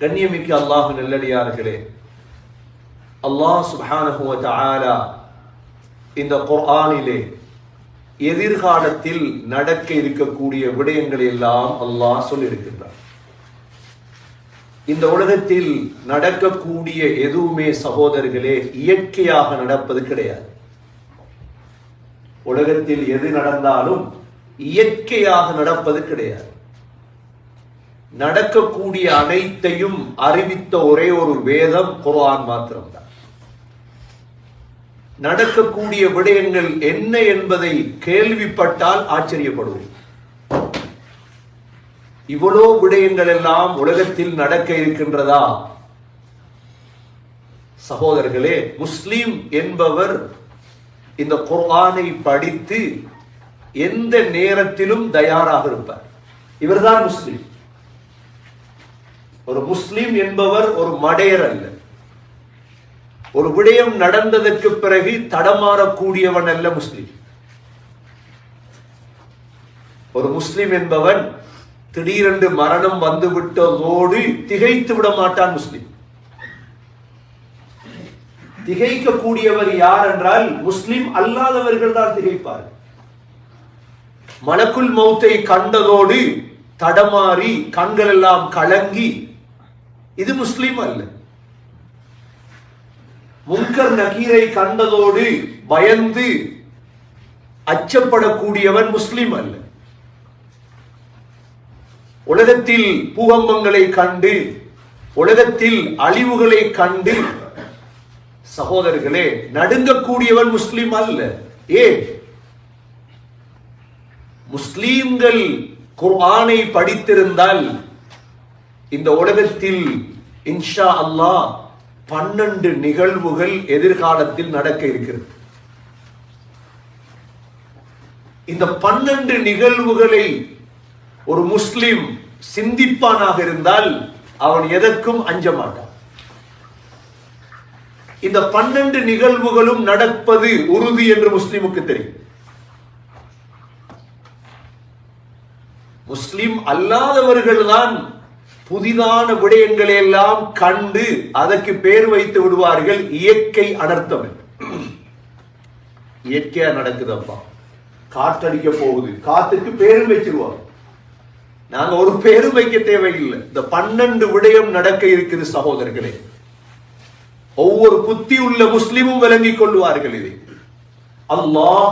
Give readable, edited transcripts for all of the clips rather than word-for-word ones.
கண்ணியமிக்க அல்லாஹ் நல்லடியார்களே, அல்லாஹ் சுப்ஹானஹு வ தஆலா இந்த குர்ஆனிலே எதிர்காலத்தில் நடக்க இருக்கக்கூடிய விடயங்களை எல்லாம் அல்லாஹ் சொல்லியிருக்கின்றார். இந்த உலகத்தில் நடக்கக்கூடிய எதுவுமே சகோதரர்களே இயற்கையாக நடப்பது கிடையாது. உலகத்தில் எது நடந்தாலும் இயற்கையாக நடப்பது கிடையாது. நடக்கக்கூடிய அனைத்தையும் அறிவித்த ஒரே ஒரு வேதம் குர்ஆன் மாத்திரம்தான். நடக்கக்கூடிய விடயங்கள் என்ன என்பதை கேள்விப்பட்டால் ஆச்சரியப்படுவோம். இவ்வளோ விடயங்கள் எல்லாம் உலகத்தில் நடக்க இருக்கின்றதா? சகோதரர்களே, முஸ்லிம் என்பவர் இந்த குர்ஆனை படித்து எந்த நேரத்திலும் தயாராக இருப்பார். இவர்தான் முஸ்லிம். ஒரு முஸ்லிம் என்பவர் ஒரு மடையர் அல்ல. ஒரு விடயம் நடந்ததற்கு பிறகு தடமாறக்கூடியவன் அல்ல முஸ்லிம். ஒரு முஸ்லிம் என்பவன் திடீரென்று மரணம் வந்துவிட்டதோடு திகைத்து விட மாட்டான் முஸ்லிம். திகைக்கக்கூடியவர் யார் என்றால் முஸ்லிம் அல்லாதவர்கள் தான் திகைப்பார். மலக்குல் மௌத்தை கண்டதோடு தடமாறி கண்கள் எல்லாம் கலங்கி, இது முஸ்லிம் அல்ல. முன்கர் நகீரை கண்டதோடு பயந்து அச்சப்படக்கூடியவன் முஸ்லிம் அல்ல. உலகத்தில் பூகம்பங்களை கண்டு, உலகத்தில் அழிவுகளை கண்டு சகோதரர்களே நடுங்கக்கூடியவன் முஸ்லிம் அல்ல. ஏன்? முஸ்லிம்கள் குர்ஆனை படித்திருந்தால் இந்த உலகத்தில் இன்ஷா அல்லாஹ் 12 நிகழ்வுகள் எதிர்காலத்தில் நடக்க இருக்கிறது. இந்த 12 நிகழ்வுகளை ஒரு முஸ்லிம் சிந்திப்பானாக இருந்தால் அவன் எதற்கும் அஞ்ச மாட்டான். இந்த 12 நிகழ்வுகளும் நடப்பது உறுதி என்று முஸ்லிமுக்கு தெரியும். முஸ்லிம் அல்லாதவர்கள் தான் புதிதான விடயங்களை எல்லாம் கண்டு அதற்கு பேர் வைத்து விடுவார்கள் இயற்கை அனர்த்தம். இயற்கையா நடக்குதப்பா, காற்றடிக்க போகுது, காத்துக்கு பேரும் வச்சிருவாங்க. நாங்க ஒரு பேரும் வைக்க தேவையில்லை. இந்த 12 விடயம் நடக்க இருக்குது சகோதரர்களே. ஒவ்வொரு புத்தி உள்ள முஸ்லிமும் விளங்கிக் கொள்வார்கள். இதை அல்லாஹ்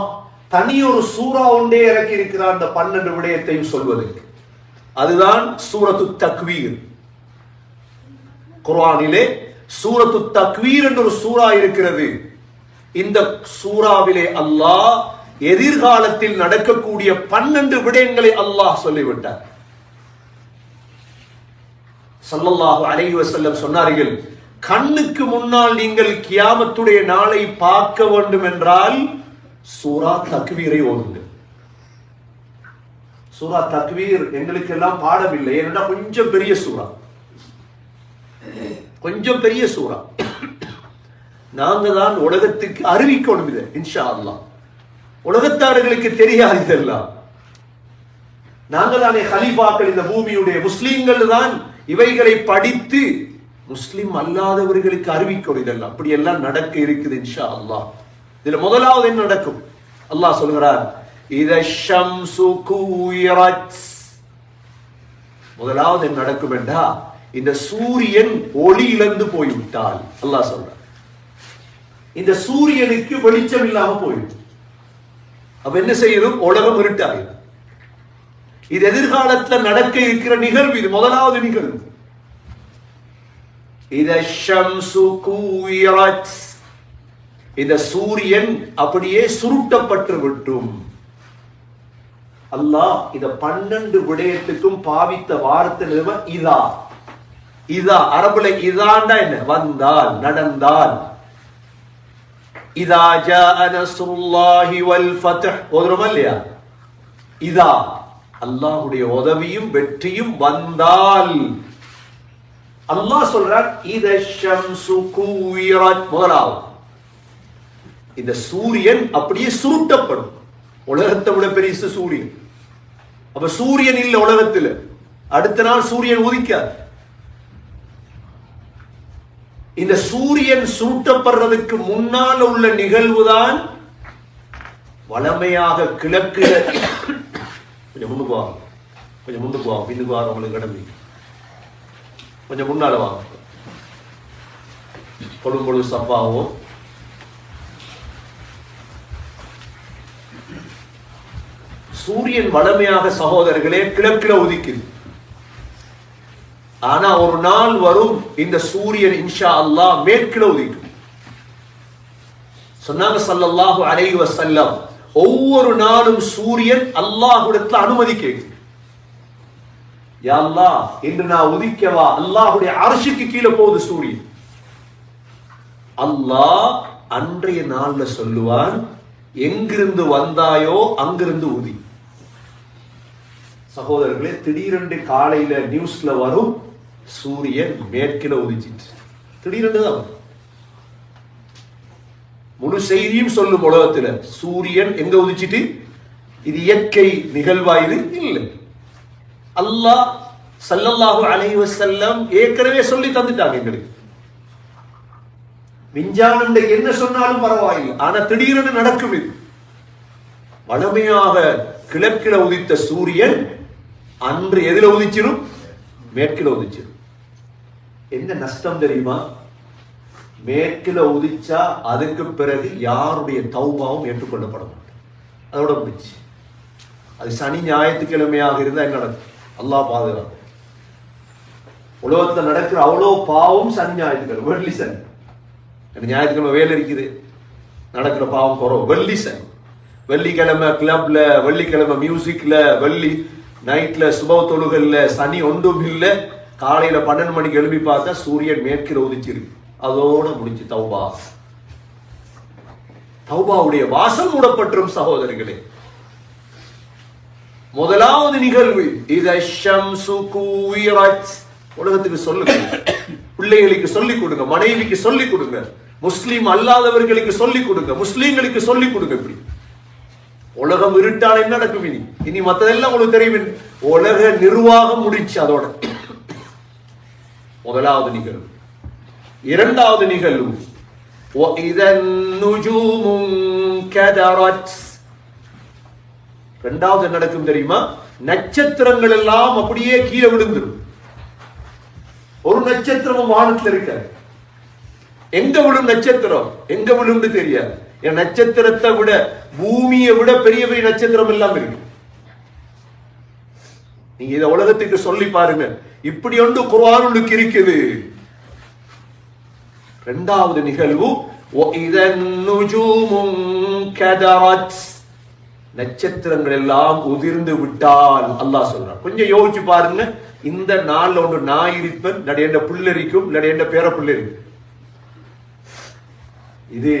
தனி ஒரு சூரா ஒன்றே இறக்கி இருக்கிறார் இந்த 12 விடயத்தையும் சொல்வதற்கு. அதுதான் சூரத்து தக்வீர். குர்ஆனிலே சூரத்து தக்வீர் என்ற ஒரு சூரா இருக்கிறது. இந்த சூறாவிலே அல்லாஹ் எதிர்காலத்தில் நடக்கக்கூடிய 12 விடயங்களை அல்லாஹ் சொல்லிவிட்டார். ஸல்லல்லாஹு அலைஹி வஸல்லம் சொன்னார்கள், கண்ணுக்கு முன்னால் நீங்கள் கியாமத்துடைய நாளை பார்க்க வேண்டும் என்றால் சூரா தக்வீரை ஓதுங்கள். சூரா தக்வீர் எங்களுக்கு எல்லாம் பாடம் இல்லை. ஏன்னா கொஞ்சம் பெரிய சூரா, கொஞ்சம் பெரிய சூரா. நாங்க தான் உலகத்துக்கு அறிவிக்கணும் இதை இன்ஷா அல்லாஹ். உலகத்தார்களுக்கு தெரியாது இதெல்லாம். நாங்க தானே ஹலீஃபாக்கள் இந்த பூமியுடைய. முஸ்லிம்கள் தான் இவைகளை படித்து முஸ்லிம் அல்லாதவர்களுக்கு அறிவிக்கணும். இதெல்லாம் அப்படி எல்லாம் நடக்க இருக்குது இன்ஷா அல்லாஹ். இதுல முதலாவது என்ன நடக்கும்? அல்லாஹ் சொல்கிறார், முதலாவது என்ன நடக்கும் என்றா இந்த சூரியன் ஒளி இழந்து போய்விட்டால் அல்லாஹ் சொல்றார், இந்த சூரியனுக்கு வெளிச்சம் இல்லாம போயிடும். அப்ப என்ன செய்யணும்? உலகம் இருட்டாகும். இது எதிர்காலத்தில் நடக்க இருக்கிற நிகழ்வு. இது முதலாவது நிகழ்வு. இந்த சூரியன் அப்படியே சுருட்டப்பட்டு விட்டும். அல்லாஹ் இந்த 12 விடயத்துக்கும் பாவித்த வார்த்தை இதா. இதா அரபுல இதாண்டா என்ன? வந்தால், நடந்தால். இதா ஜாஅ நஸ்ருல்லாஹி வல் ஃபத்ஹ் ஓதுறோமா இல்லையா? இதா அல்லாஹ்வுடைய உதவியும் வெற்றியும் வந்தால் அல்லாஹ் சொல்றார், இத ஷம்சு குவிரத். முதலாவது இந்த சூரியன் அப்படியே சுருட்டப்படும். உலகத்தை விட பெரிய சூரியன். அப்ப சூரியன் இல்ல உலகத்தில். அடுத்த நாள் சூரியன் உதிக்காது. இந்த சூரியன் சூட்டப்படுறதுக்கு முன்னால் உள்ள நிகழ்வுதான் வளமையாக கிழக்கு. கொஞ்சம் முன்னுக்கு வாங்க, கொஞ்சம் முன்னுக்கு வாங்க, பின்னுக்கு வாங்க, உங்களுக்கு கடமை. கொஞ்சம் முன்னால வாங்க. பொழுது சப்பாவும் சூரியன் வளமையாக சகோதரர்களே கிழக்கில உதிக்குது. ஆனா ஒரு நாள் வரும் இந்த சூரியன் இன்ஷா அல்லாஹ் மேற்கில உதிக்கும். சொன்னாங்க ஸல்லல்லாஹு அலைஹி வஸல்லம், ஒவ்வொரு நாளும் சூரியன் அல்லாஹ்விடத்தில் அனுமதி கேட்கும். யா அல்லாஹ், இன்று நான் உதிக்கவா? அல்லாஹ்வுடைய அர்ஷுக்கு கீழே போகுது சூரியன். அல்லாஹ் அன்றைய நாள்ல சொல்லுவான், எங்கிருந்து வந்தாயோ அங்கிருந்து உதி. சகோதரர்களே, திடீரென்று காலையில நியூஸ்ல வரும் சூரியன் மேற்கில உதிச்சிட்டு. திடீரென்று தான் முழு செய்தியும் சொல்லும் உலகத்துல சூரியன் எங்க உதிச்சிட்டு. இது இயற்கை நிகழ்வா? இது இல்லை. அல்லாஹ் ஸல்லல்லாஹு அலைஹி வஸல்லம் ஏற்கனவே சொல்லி தந்துட்டாங்க எங்களுக்கு. விஞ்ஞானம் என்ன சொன்னாலும் பரவாயில்லை, ஆனா திடீரென்று நடக்கும். இது வளமையாக கிழக்கில உதித்த சூரியன் அன்று எதில உதிச்சிடும்? மேற்கில உதிச்சிடும். என்ன நஷ்டம் தெரியுமா? மேற்கில உதிச்சா அதுக்கு பிறகு யாருடைய தௌபாவும் ஏற்றுக்கொள்ளப்பட மாட்டேன். அதோட முடிச்சு. அது சனி ஞாயிற்றுக்கிழமையாக இருந்தா என்ன நடக்கும்? அல்லாஹ் பாதுகாப்பு. உலகத்துல நடக்கிற அவ்வளோ பாவம் சனி ஞாயிற்றுக்கிழமை, வெள்ளி சனி. ஞாயிற்றுக்கிழமை வேலை இருக்குது, நடக்கிற பாவம் குறவு. வெள்ளி சனி, வெள்ளிக்கிழமை கிளப்ல, வெள்ளிக்கிழமை மியூசிக்ல, வெள்ளி நைட்ல சுப தொழுகல்ல, சனி ஒன்றும் இல்லை. காலையில 12 மணிக்கு எழுப்பி பார்த்தா சூரியன் மேற்கில் உதிச்சிருக்கு. அதோட முடிச்சு தௌபா. தௌபாவுடைய வாசல் மூடப்பட்டிரும் சகோதரிகளே. முதலாவது நிகழ்வு இத ஷம்சு கூவிரத். உலகத்துக்கு சொல்லுங்க, பிள்ளைகளுக்கு சொல்லிக் கொடுங்க, மனைவிக்கு சொல்லிக் கொடுங்க, முஸ்லீம் அல்லாதவர்களுக்கு சொல்லிக் கொடுங்க, முஸ்லீம்களுக்கு சொல்லிக் கொடுங்க. இப்படி உலகம் இருட்டால் என்ன நடக்கும்? இனி மற்றதெல்லாம் உங்களுக்கு தெரியும். உலக நிர்வாகம் முடிச்சு அதோட முதலாவது நிகழ்வு. இரண்டாவது நிகழ்வு இரண்டாவது என்ன நடக்கும் தெரியுமா? நட்சத்திரங்கள் எல்லாம் அப்படியே கீழே விழுந்துடும். ஒரு நட்சத்திரமும் வானத்தில் இருக்க. எங்க விழும் நட்சத்திரம்? எங்க விழும்னு தெரியாது. என் நட்சத்திரத்தை விட, பூமியை விட பெரிய பெரிய நட்சத்திரம் எல்லாம் இருக்கு. நீங்க இத உலகத்துக்கு சொல்லி பாருங்க. இப்படி ஒன்று குர்ஆனுக்கு இருக்குது. இரண்டாவது நிகழ்வு நட்சத்திரங்கள் எல்லாம் உதிர்ந்து விட்டால் அல்லாஹ் சொல்றான். கொஞ்சம் யோசிச்சு பாருங்க. இந்த நாள்ல ஒன்று நான் இருப்பேன், நடையண்ட புள்ளரிக்கும், நடையண்ட பேர புள்ளரிக்கும். இது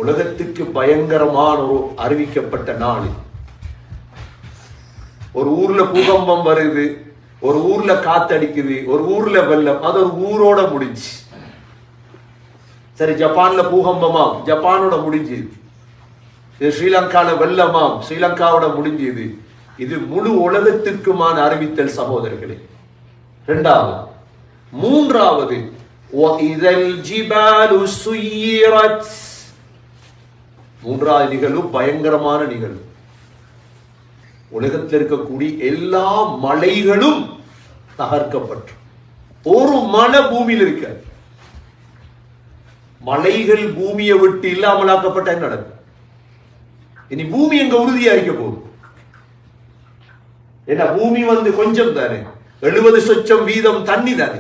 உலகத்துக்கு பயங்கரமான ஒரு அறிவிக்கப்பட்ட நாள். ஒரு ஊர்ல பூகம்பம் வருது, ஒரு ஊர்ல காத்தடிக்குது, ஒரு ஊர்ல வெள்ளம். அது ஒரு ஊரோட முடிஞ்சு. சரி, ஜப்பான்ல பூகம்பமாம், ஜப்பானோட முடிஞ்சது. இது ஸ்ரீலங்கால வெள்ளமாம், ஸ்ரீலங்காவோட முடிஞ்சது. இது முழு உலகத்திற்குமான அறிவித்தல் சகோதரர்களே. இரண்டாவது. மூன்றாவது மூன்றாவது நிகழ்வு பயங்கரமான நிகழ்வு. உலகத்தில் இருக்கக்கூடிய எல்லா மலைகளும் தகர்க்கப்பட்டு ஒரு மலை பூமியில் இருக்க. மலைகள் பூமியை விட்டு இல்லாமலாக்கப்பட்ட என்ன நடக்கும்? இனி பூமி எங்க உறுதியா இருக்க போகுது? ஏன்னா பூமி கொஞ்சம் தானே, 70% வீதம் தண்ணி தானே.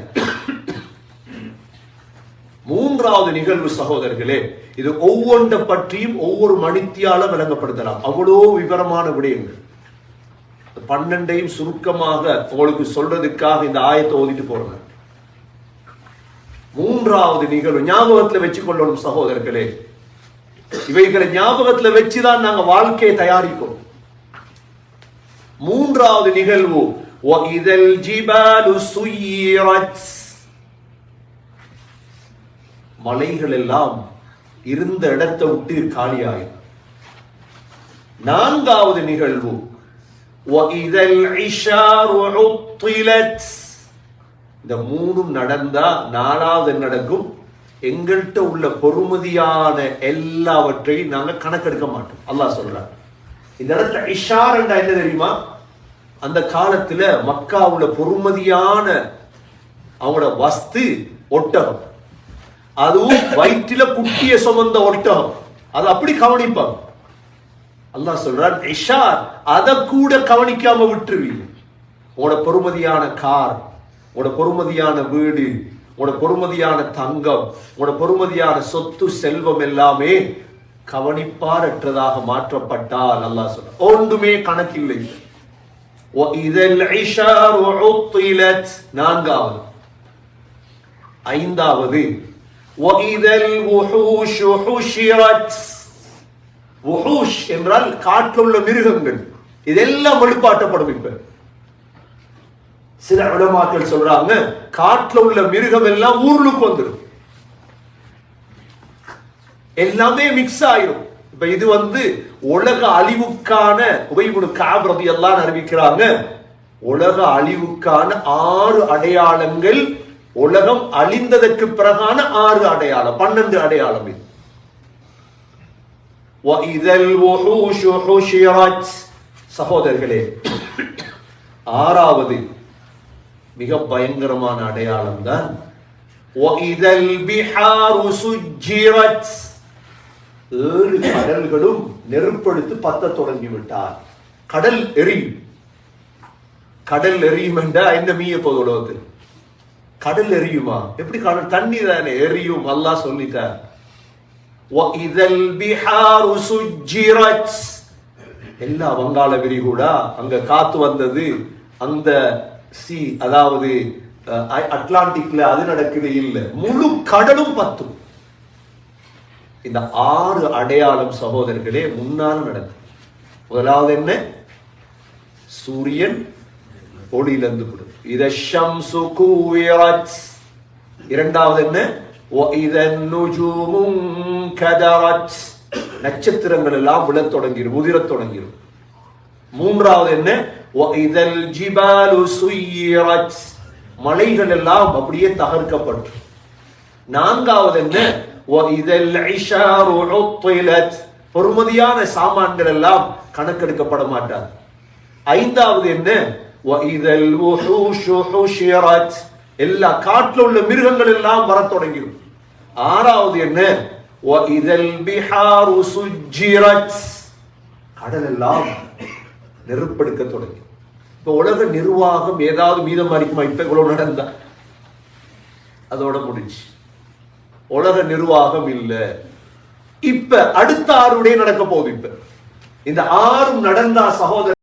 மூன்றாவது நிகழ்வு சகோதரர்களே, இது ஒவ்வொன்றை பற்றியும் ஒவ்வொரு மணித்தியால விளங்கப்படுத்தலாம். அவ்வளோ விவரமான விடயங்கள். 12ஐயும் சுருக்கமாக உங்களுக்கு சொல்றதுக்காக இந்த ஆயத்தை ஓதிட்டு போறேன். மூன்றாவது நிகழ்வு ஞாபகத்துல வச்சு கொள்ளணும் சகோதரர்களே. இவைகளை ஞாபகத்துல வச்சுதான் நாங்க வாழ்க்கையை தயாரிக்கும். மூன்றாவது நிகழ்வு மலைகள் எல்லாம் இருந்த இடத்தை விட்டு காலியாகும். நான்காவது நிகழ்வு இந்த மூணும் நடந்தா நாலாவது நடக்கும். எங்கள்கிட்ட உள்ள பொறுமதியான எல்லாவற்றையும் நாங்க கணக்கெடுக்க மாட்டோம். அல்லாஹ் சொல்றார். இந்த இடத்துல இஷார் என்ன தெரியுமா? அந்த காலத்துல மக்காவுல பொறுமதியான அவங்களோட வஸ்து ஒட்டகம், அதுவும் வயிற்றில குட்டிய சுமந்த ஒட்டகம். அது அப்படி கவனிப்பாங்க. அல்லாஹ் சொல்றார், இஷார் அதை கூட கவனிக்காம விட்டுருவீங்க. உங்களோட பொறுமதியான கார், உங்களோட பொறுமதியான வீடு, உங்களோட பொறுமதியான தங்கம், உங்களோட பொறுமதியான சொத்து செல்வம் எல்லாமே கவனிப்பாரற்றதாக மாற்றப்பட்டால் அல்லாஹ் சொல்ற ஒன்றுமே கணக்கில்லை. நான்காவது. ஐந்தாவது, என்றால் காட்டில் உள்ள மிருகங்கள் இதெல்லாம் எழுப்பாட்டப்படும். இப்ப சில உலமாக்கள் சொல்றாங்க, காட்டில் உள்ள மிருகம் எல்லாம் ஊருக்கு வந்துடும், எல்லாமே மிக்ஸ் ஆயிரும். இப்ப இது உலக அழிவுக்கான காப் ரலியல்லாஹு அன்ஹு அறிவிக்கிறாங்க, உலக அழிவுக்கான 6 அடையாளங்கள், உலகம் அழிந்ததற்கு பிறகான 6 அடையாளம், 12 அடையாளம் இது. சகோதரர்களே, 6வது மிக பயங்கரமான அடையாளம் தான் 7 கடல்களும் நெருப்படுத்து பத்த தொடங்கிவிட்டார். கடல் எரியும். கடல் எரியும் என்றா என்ன மீய போது? கடல் எரியுமா? எப்படி கடல்? தண்ணி தானே எரியும். அல்லாஹ் சொல்லிட்டார். எல்லா வங்காள விரிகுடா அங்க காத்து வந்தது, அந்த சி அதாவது அட்லாண்டிக்ல அது நடக்குது இல்ல, முழு கடலும் பத்தும். இந்த 6 அடையாளம் சகோதரர்களே முன்னால் நடக்கும். முதலாவது என்ன? சூரியன் ஒளியிலிருந்து விடும். இத ஷம்சு குவிரத். இரண்டாவது என்ன? வஇதன் நுஜூமுன் கதரத். நட்சத்திரங்கள் எல்லாம் விழத் தொடங்கிடும், உதிரத் தொடங்கிடும். மூன்றாவது என்ன? வஇதல் ஜிபாலு சுய்யிரத். மலைகள் எல்லாம் அப்படியே தகர்க்கப்பட்டு. நான்காவது என்ன? வஇதல் இஷாரு உத்திலத். பொறுமதியான சாமான்கள் எல்லாம் கணக்கெடுக்கப்பட மாட்டார். ஐந்தாவது என்ன? வஇதல் உஹூஷு ஹுஷிரத். எல்லா காட்டில் உள்ள மிருகங்கள் எல்லாம் வரத் தொடங்கிடும். ஆறாவது என்ன? வஇதல் பிஹாரு சுஜ்ஜிரத். கடல் எல்லாம் நெருப்பெடுக்க தொடங்கி. இப்ப உலக நிர்வாகம் ஏதாவது மீதம் இருக்குமா? இப்ப இவ்வளவு நடந்தா அதோட முடிச்சு. உலக நிர்வாகம் இல்ல. இப்ப அடுத்த 6 நடக்க போகுது. இப்ப இந்த 6 நடந்தா சகோதரர்